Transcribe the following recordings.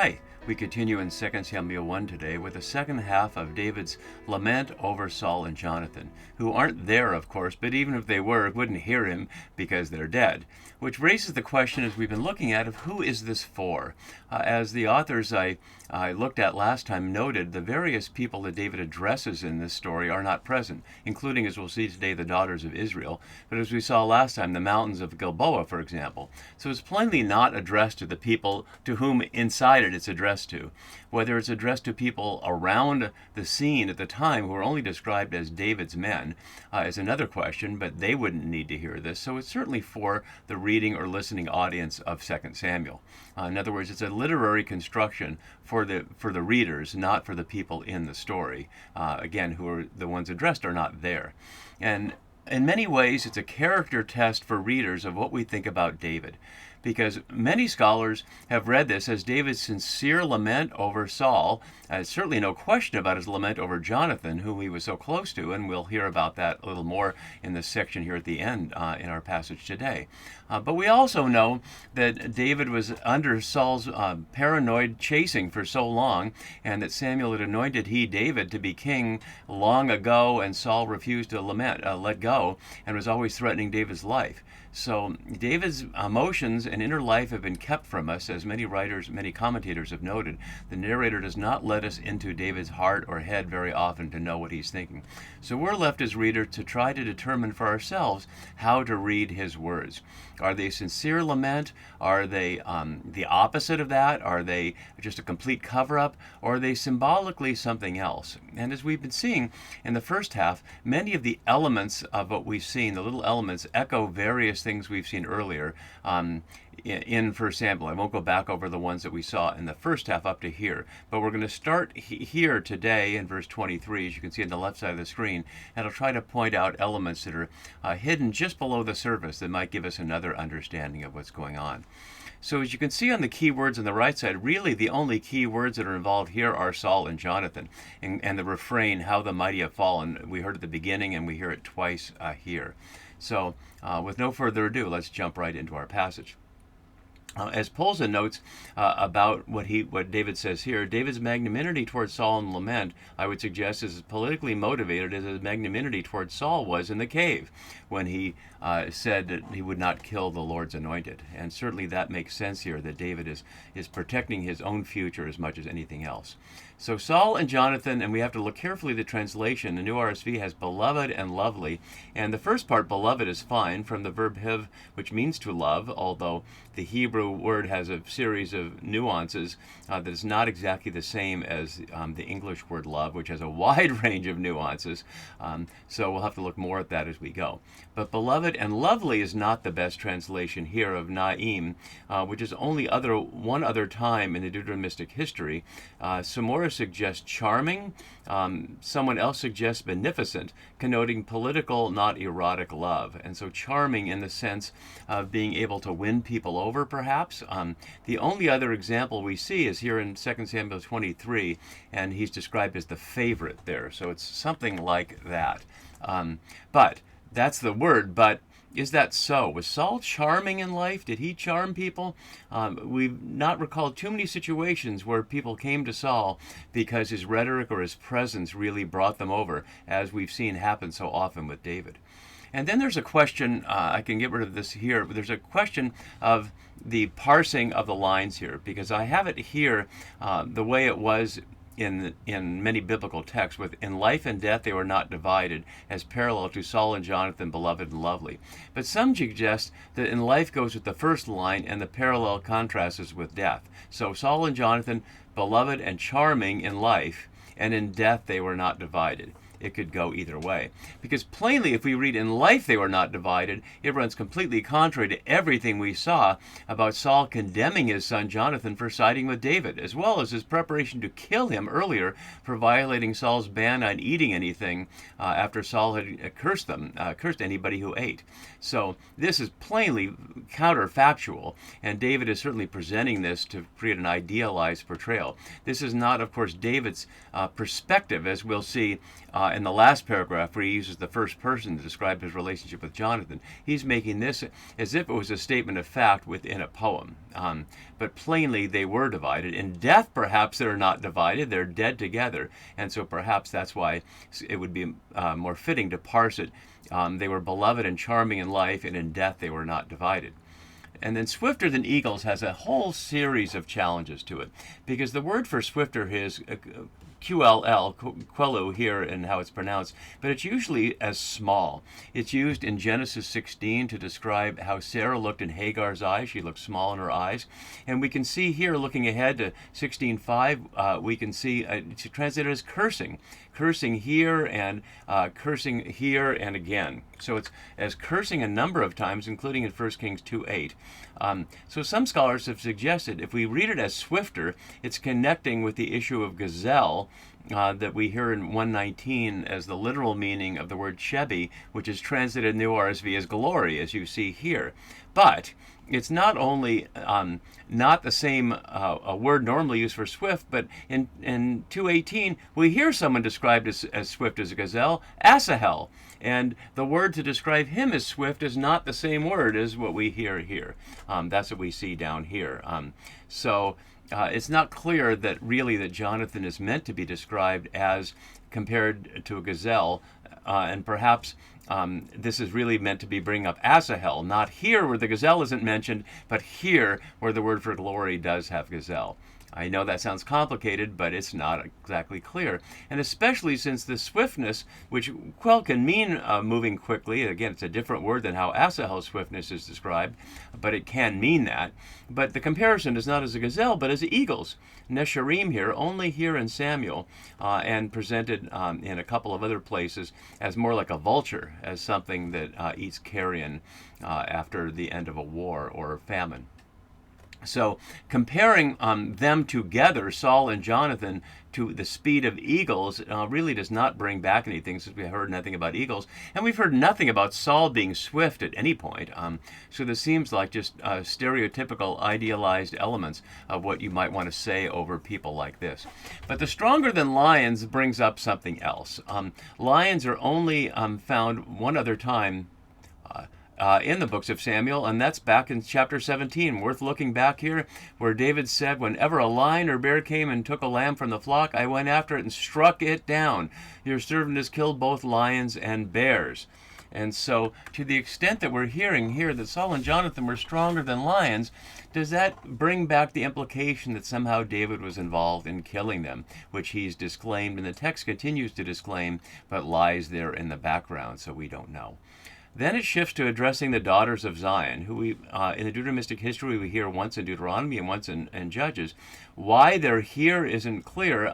Hi, we continue in 2 Samuel 1 today with the second half of David's lament over Saul and Jonathan, who aren't there, of course, but even if they were, wouldn't hear him because they're dead. Which raises the question, as we've been looking at, of who is this for? As the authors I looked at last time noted, the various people that David addresses in this story are not present, including, as we'll see today, the daughters of Israel, but as we saw last time, the mountains of Gilboa, for example. So it's plainly not addressed to the people to whom inside it's addressed to. Whether it's addressed to people around the scene at the time who are only described as David's men is another question, but they wouldn't need to hear this. So it's certainly for the reading or listening audience of 2 Samuel. In other words, it's a literary construction for the readers, not for the people in the story. Again, who are the ones addressed are not there. And in many ways, it's a character test for readers of what we think about David, because many scholars have read this as David's sincere lament over Saul. Certainly no question about his lament over Jonathan, whom he was so close to, and we'll hear about that a little more in this section here at the end in our passage today. But we also know that David was under Saul's paranoid chasing for so long, and that Samuel had anointed David, to be king long ago, and Saul refused to let go, and was always threatening David's life. So David's emotions and inner life have been kept from us, as many writers, many commentators have noted. The narrator does not let us into David's heart or head very often to know what he's thinking. So we're left as readers to try to determine for ourselves how to read his words. Are they sincere lament? Are they the opposite of that? Are they just a complete cover-up? Or are they symbolically something else? And as we've been seeing in the first half, many of the elements of what we've seen, the little elements, echo various things we've seen earlier in 1 Samuel. I won't go back over the ones that we saw in the first half up to here, but we're going to start here today in verse 23, as you can see on the left side of the screen, and I'll try to point out elements that are hidden just below the surface that might give us another understanding of what's going on. So as you can see on the key words on the right side, really the only key words that are involved here are Saul and Jonathan, and the refrain, how the mighty have fallen. We heard at the beginning, and we hear it twice here. So with no further ado, let's jump right into our passage. As Polson notes about what David says here, David's magnanimity towards Saul in lament, I would suggest, is as politically motivated as his magnanimity towards Saul was in the cave, when he said that he would not kill the Lord's anointed. And certainly that makes sense here, that David is protecting his own future as much as anything else. So Saul and Jonathan, and we have to look carefully at the translation. The New RSV has beloved and lovely, and the first part, beloved, is fine, from the verb hiv, which means to love, although the Hebrew word has a series of nuances that is not exactly the same as the English word love, which has a wide range of nuances. So we'll have to look more at that as we go. But beloved and lovely is not the best translation here of naim, which is only one other time in the Deuteronomistic history. Samora suggests charming. Someone else suggests beneficent, connoting political, not erotic love. And so charming in the sense of being able to win people over, perhaps. The only other example we see is here in 2 Samuel 23, and he's described as the favorite there. So it's something like that. But that's the word, but is that so? Was Saul charming in life? Did he charm people? We've not recalled too many situations where people came to Saul because his rhetoric or his presence really brought them over, as we've seen happen so often with David. And then there's a question, I can get rid of this here, but there's a question of the parsing of the lines here, because I have it here the way it was in many biblical texts, with in life and death they were not divided, as parallel to Saul and Jonathan, beloved and lovely. But some suggest that in life goes with the first line, and the parallel contrast is with death. So Saul and Jonathan, beloved and charming in life, and in death they were not divided. It could go either way. Because plainly, if we read in life they were not divided, it runs completely contrary to everything we saw about Saul condemning his son Jonathan for siding with David, as well as his preparation to kill him earlier for violating Saul's ban on eating anything after Saul had cursed anybody who ate. So this is plainly counterfactual, and David is certainly presenting this to create an idealized portrayal. This is not, of course, David's perspective, as we'll see in the last paragraph where he uses the first person to describe his relationship with Jonathan, he's making this as if it was a statement of fact within a poem. But plainly they were divided. In death, perhaps they're not divided. They're dead together. And so perhaps that's why it would be more fitting to parse it. They were beloved and charming in life, and in death they were not divided. And then swifter than eagles has a whole series of challenges to it, because the word for swifter is QLL, quellu here in how it's pronounced, but it's usually as small. It's used in Genesis 16 to describe how Sarah looked in Hagar's eyes. She looked small in her eyes. And we can see here, looking ahead to 16:5, we can see it's translated as cursing. Cursing here and again. So it's as cursing a number of times, including in 1 Kings 2:8. So some scholars have suggested if we read it as swifter, it's connecting with the issue of gazelle that we hear in 119 as the literal meaning of the word shebi, which is translated in the RSV as glory, as you see here. But it's not only not the same a word normally used for swift, but in 2:18 we hear someone described as swift as a gazelle, Asahel. And the word to describe him as swift is not the same word as what we hear here. That's what we see down here. So it's not clear that really that Jonathan is meant to be described as compared to a gazelle, and perhaps this is really meant to be bringing up Asahel, not here where the gazelle isn't mentioned, but here where the word for glory does have gazelle. I know that sounds complicated, but it's not exactly clear. And especially since the swiftness, which quell can mean moving quickly, again, it's a different word than how Asahel's swiftness is described, but it can mean that. But the comparison is not as a gazelle, but as eagles. Nesharim here, only here in Samuel, and presented in a couple of other places as more like a vulture, as something that eats carrion after the end of a war or famine. So comparing them together, Saul and Jonathan, to the speed of eagles really does not bring back anything, since we heard nothing about eagles. And we've heard nothing about Saul being swift at any point. So this seems like just stereotypical, idealized elements of what you might want to say over people like this. But the stronger than lions brings up something else. Lions are only found one other time in the books of Samuel, and that's back in chapter 17. Worth looking back here, where David said, whenever a lion or bear came and took a lamb from the flock, I went after it and struck it down. Your servant has killed both lions and bears. And so, to the extent that we're hearing here that Saul and Jonathan were stronger than lions, does that bring back the implication that somehow David was involved in killing them, which he's disclaimed, and the text continues to disclaim, but lies there in the background, so we don't know. Then it shifts to addressing the daughters of Zion, who we, in the Deuteronomistic history, we hear once in Deuteronomy and once in Judges. Why they're here isn't clear,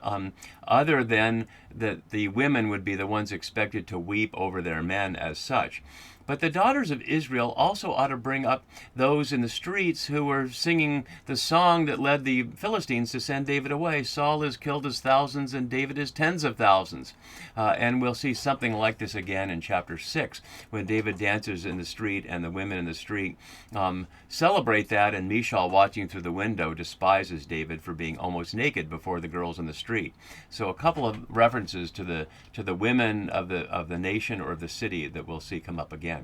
other than that the women would be the ones expected to weep over their men as such. But the daughters of Israel also ought to bring up those in the streets who were singing the song that led the Philistines to send David away. Saul has killed his thousands and David his tens of thousands. And we'll see something like this again in chapter 6, when David dances in the street and the women in the street celebrate that, and Michal, watching through the window, despises David for being almost naked before the girls in the street. So a couple of references to the women of the nation or of the city that we'll see come up again.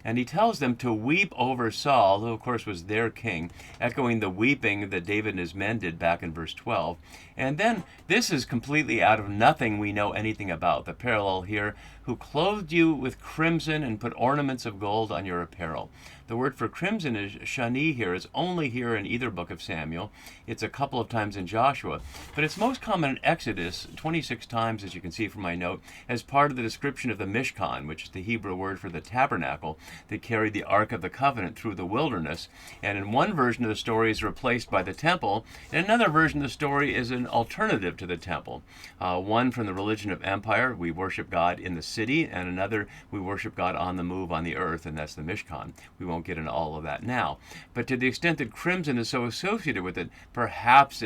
And he tells them to weep over Saul, who of course was their king, echoing the weeping that David and his men did back in verse 12. And then this is completely out of nothing we know anything about. The parallel here, who clothed you with crimson and put ornaments of gold on your apparel. The word for crimson is shani here. It's only here in either book of Samuel. It's a couple of times in Joshua. But it's most common in Exodus, 26 times, as you can see from my note, as part of the description of the Mishkan, which is the Hebrew word for the tabernacle that carried the Ark of the Covenant through the wilderness. And in one version of the story is replaced by the temple. In another version of the story is an alternative to the temple. One from the religion of empire, we worship God in the city, and another, we worship God on the move on the earth, and that's the Mishkan. We won't get into all of that now. But to the extent that crimson is so associated with it, perhaps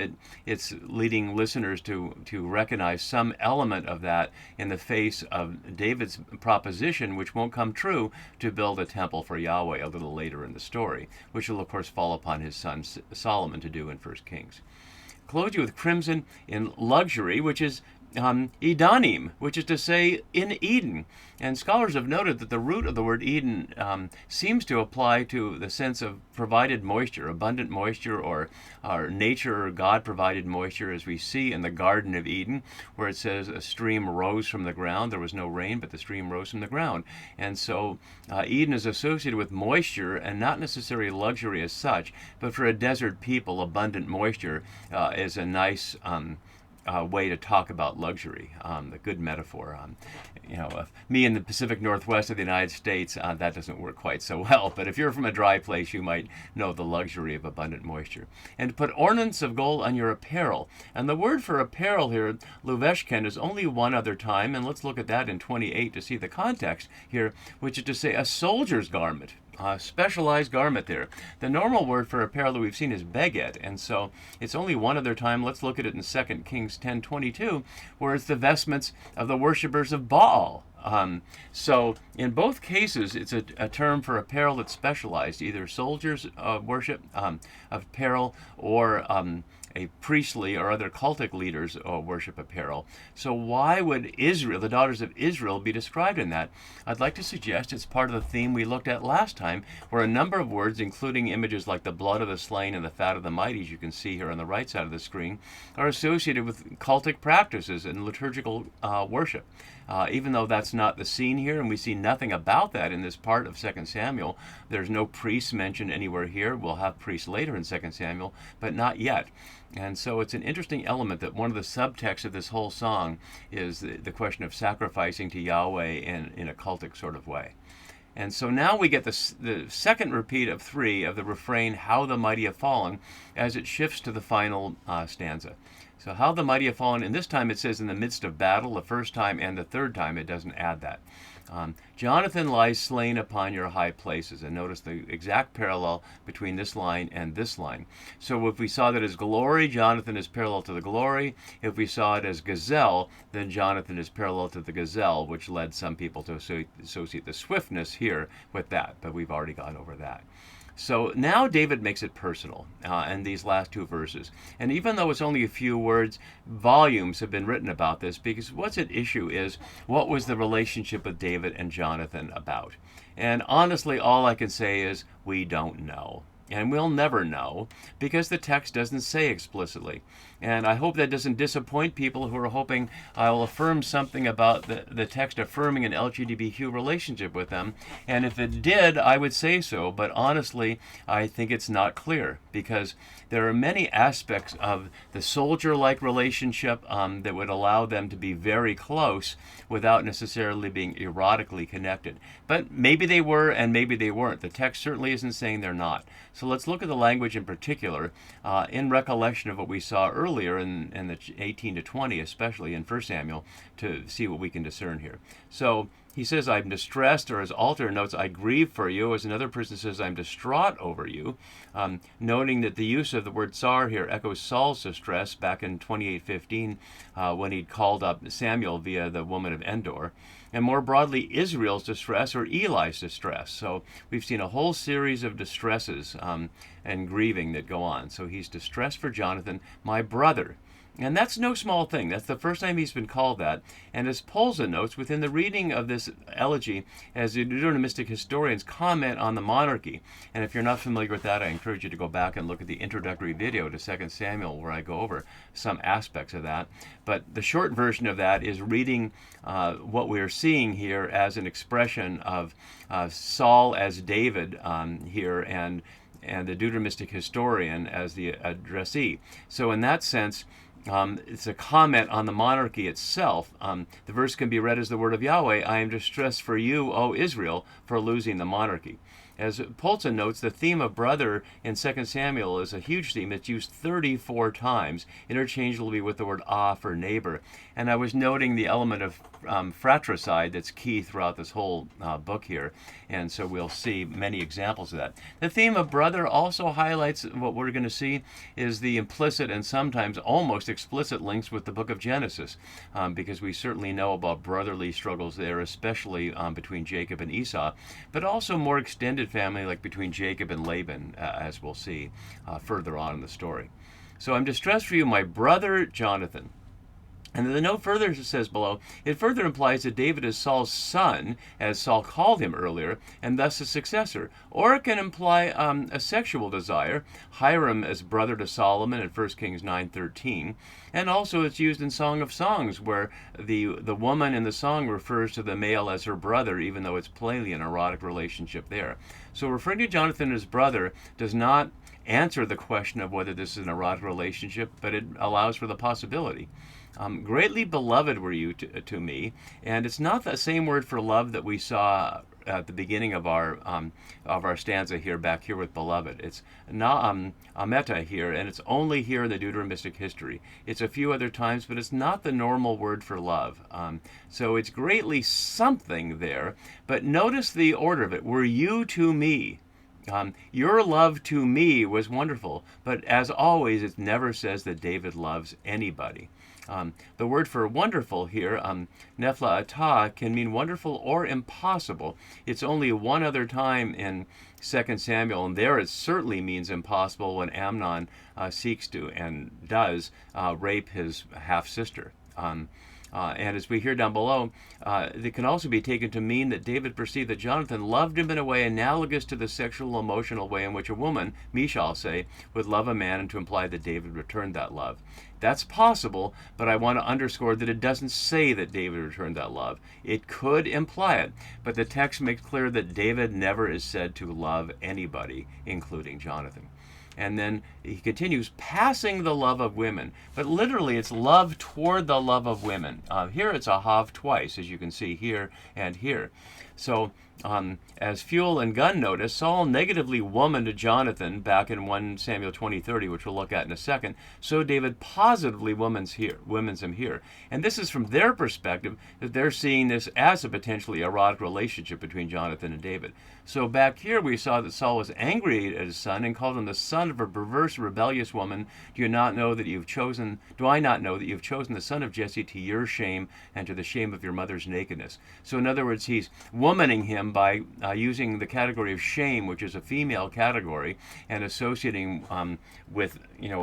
it's leading listeners to recognize some element of that in the face of David's proposition, which won't come true, to build a temple for Yahweh a little later in the story, which will of course fall upon his son Solomon to do in 1 Kings. Clothe you with crimson in luxury, which is Edanim, which is to say in Eden. And scholars have noted that the root of the word Eden seems to apply to the sense of provided moisture, abundant moisture, or nature or God provided moisture, as we see in the Garden of Eden, where it says a stream rose from the ground. There was no rain, but the stream rose from the ground. And so Eden is associated with moisture and not necessarily luxury as such, but for a desert people, abundant moisture is a nice way to talk about luxury, a good metaphor. Me in the Pacific Northwest of the United States, that doesn't work quite so well. But if you're from a dry place, you might know the luxury of abundant moisture. And to put ornaments of gold on your apparel. And the word for apparel here, luveshken, is only one other time. And let's look at that in 28 to see the context here, which is to say a soldier's garment. Specialized garment there. The normal word for apparel that we've seen is beged, and so it's only one other time. Let's look at it in 2 Kings 10:22, where it's the vestments of the worshippers of Baal. So in both cases, it's a term for apparel that's specialized, either soldiers' worship apparel or a priestly or other cultic leaders worship apparel. So why would Israel, the daughters of Israel, be described in that? I'd like to suggest it's part of the theme we looked at last time, where a number of words, including images like the blood of the slain and the fat of the mighty, as you can see here on the right side of the screen, are associated with cultic practices and liturgical worship. Even though that's not the scene here, and we see nothing about that in this part of 2 Samuel, there's no priests mentioned anywhere here. We'll have priests later in 2 Samuel, but not yet. And so it's an interesting element that one of the subtexts of this whole song is the question of sacrificing to Yahweh in a cultic sort of way. And so now we get the second repeat of 3 of the refrain, "How the mighty have fallen," as it shifts to the final stanza. So how the mighty have fallen, and this time it says in the midst of battle, the first time and the third time it doesn't add that. Jonathan lies slain upon your high places. And notice the exact parallel between this line and this line. So if we saw that as glory, Jonathan is parallel to the glory. If we saw it as gazelle, then Jonathan is parallel to the gazelle, which led some people to associate the swiftness here with that. But we've already gone over that. So now David makes it personal in these last 2 verses. And even though it's only a few words, volumes have been written about this, because what's at issue is what was the relationship with David and Jonathan about? And honestly, all I can say is we don't know. And we'll never know because the text doesn't say explicitly. And I hope that doesn't disappoint people who are hoping I will affirm something about the text affirming an LGBTQ relationship with them. And if it did, I would say so. But honestly, I think it's not clear because there are many aspects of the soldier-like relationship that would allow them to be very close without necessarily being erotically connected. But maybe they were and maybe they weren't. The text certainly isn't saying they're not. So let's look at the language in particular in recollection of what we saw earlier in the 18 to 20, especially in 1 Samuel, to see what we can discern here. So he says, I'm distressed, or as Alter notes, I grieve for you. As another person says, I'm distraught over you, noting that the use of the word tsar here echoes Saul's distress back in 28:15 when he'd called up Samuel via the woman of Endor. And more broadly, Israel's distress or Eli's distress. So we've seen a whole series of distresses and grieving that go on. So he's distressed for Jonathan, my brother. And that's no small thing. That's the first time he's been called that. And as Polza notes, within the reading of this elegy, as the Deuteronomistic historians comment on the monarchy, and if you're not familiar with that, I encourage you to go back and look at the introductory video to 2 Samuel, where I go over some aspects of that. But the short version of that is reading what we are seeing here as an expression of Saul as David here, and the Deuteronomistic historian as the addressee. So in that sense, it's a comment on the monarchy itself. The verse can be read as the word of Yahweh, I am distressed for you, O Israel, for losing the monarchy. As Polza notes, the theme of brother in 2 Samuel is a huge theme. It's used 34 times, interchangeably with the word for neighbor. And I was noting the element of fratricide that's key throughout this whole book here. And so we'll see many examples of that. The theme of brother also highlights what we're going to see is the implicit and sometimes almost explicit links with the book of Genesis, because we certainly know about brotherly struggles there, especially between Jacob and Esau, but also more extended family like between Jacob and Laban, as we'll see further on in the story. So I'm distressed for you, my brother Jonathan. And then the note further says below, it further implies that David is Saul's son, as Saul called him earlier, and thus a successor. Or it can imply a sexual desire, Hiram as brother to Solomon in 1 Kings 9:13. And also it's used in Song of Songs, where the woman in the song refers to the male as her brother, even though it's plainly an erotic relationship there. So referring to Jonathan as brother does not answer the question of whether this is an erotic relationship, but it allows for the possibility. Greatly beloved were you to me, and it's not the same word for love that we saw at the beginning of our stanza here, back here with beloved. It's ameta here, and it's only here in the Deuteronomistic history. It's a few other times, but it's not the normal word for love. So it's greatly something there, but notice the order of it. Were you to me? Your love to me was wonderful, but as always, it never says that David loves anybody. The word for wonderful here, nefla atah, can mean wonderful or impossible. It's only one other time in 2 Samuel, and there it certainly means impossible when Amnon seeks to and does rape his half-sister. And as we hear down below, it can also be taken to mean that David perceived that Jonathan loved him in a way analogous to the sexual, emotional way in which a woman, Michal say, would love a man, and to imply that David returned that love. That's possible, but I want to underscore that it doesn't say that David returned that love. It could imply it, but the text makes clear that David never is said to love anybody, including Jonathan. And then he continues, passing the love of women. But literally, it's love toward the love of women. Here it's ahav twice, as you can see here and here. So as Fuel and Gunn notice, Saul negatively womaned Jonathan back in 1 Samuel 20:30, which we'll look at in a second. So David positively womans him here. And this is from their perspective, that they're seeing this as a potentially erotic relationship between Jonathan and David. So back here we saw that Saul was angry at his son and called him the son of a perverse, rebellious woman. Do I not know that you've chosen the son of Jesse to your shame and to the shame of your mother's nakedness? So in other words, he's womaning him by using the category of shame, which is a female category, and associating with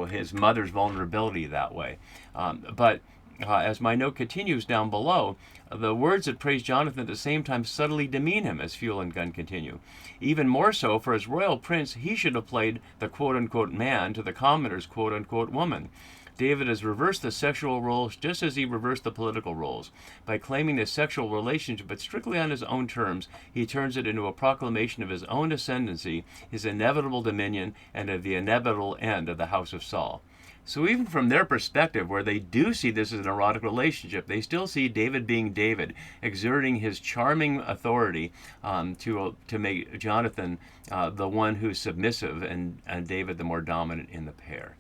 his mother's vulnerability that way. But as my note continues down below, the words that praise Jonathan at the same time subtly demean him, as Fuel and Gunn continue. Even more so, for as royal prince, he should have played the quote-unquote man to the commoner's quote-unquote woman. David has reversed the sexual roles just as he reversed the political roles. By claiming this sexual relationship, but strictly on his own terms, he turns it into a proclamation of his own ascendancy, his inevitable dominion, and of the inevitable end of the house of Saul. So even from their perspective, where they do see this as an erotic relationship, they still see David being David, exerting his charming authority to make Jonathan the one who's submissive and David the more dominant in the pair.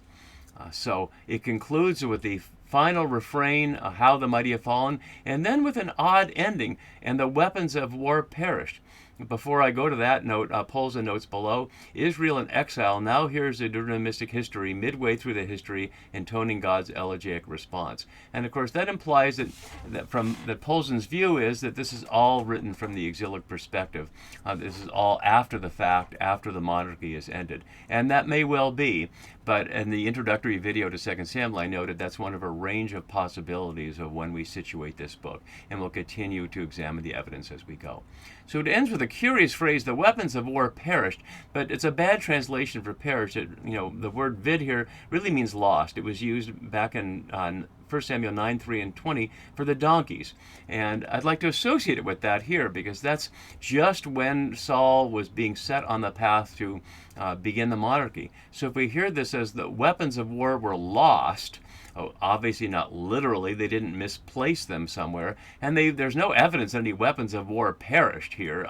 So it concludes with the final refrain, how the mighty have fallen, and then with an odd ending, and the weapons of war perished. Before I go to that note, Polza notes below, Israel in exile now hears the Deuteronomistic history midway through the history, intoning God's elegiac response. And of course that implies that Polzan's view is that this is all written from the exilic perspective. This is all after the fact, after the monarchy is ended. And that may well be, but in the introductory video to 2 Samuel, I noted that's one of a range of possibilities of when we situate this book, and we'll continue to examine the evidence as we go. So it ends with a curious phrase, the weapons of war perished, but it's a bad translation for perished. The word vid here really means lost. It was used back in 1 Samuel 9, 3, and 20 for the donkeys. And I'd like to associate it with that here, because that's just when Saul was being set on the path to begin the monarchy. So if we hear this as the weapons of war were lost, obviously not literally, they didn't misplace them somewhere, and there's no evidence that any weapons of war perished here.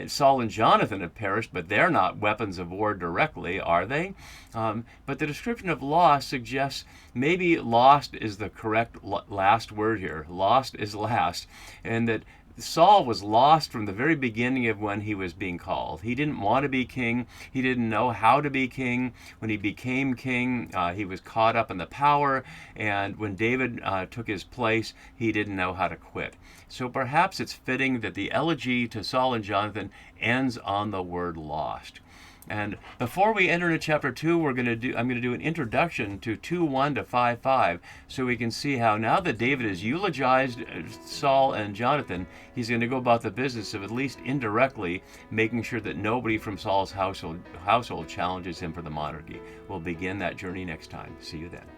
Saul and Jonathan have perished, but they're not weapons of war directly, are they? But the description of lost suggests maybe lost is the correct last word here. Lost is last, and that Saul was lost from the very beginning of when he was being called. He didn't want to be king. He didn't know how to be king. When he became king, he was caught up in the power, and when David took his place, he didn't know how to quit. So perhaps it's fitting that the elegy to Saul and Jonathan ends on the word lost. And before we enter into chapter 2, I'm going to do an introduction to 2:1 to 5:5, so we can see how now that David has eulogized Saul and Jonathan, he's going to go about the business of at least indirectly making sure that nobody from Saul's household challenges him for the monarchy. We'll begin that journey next time. See you then.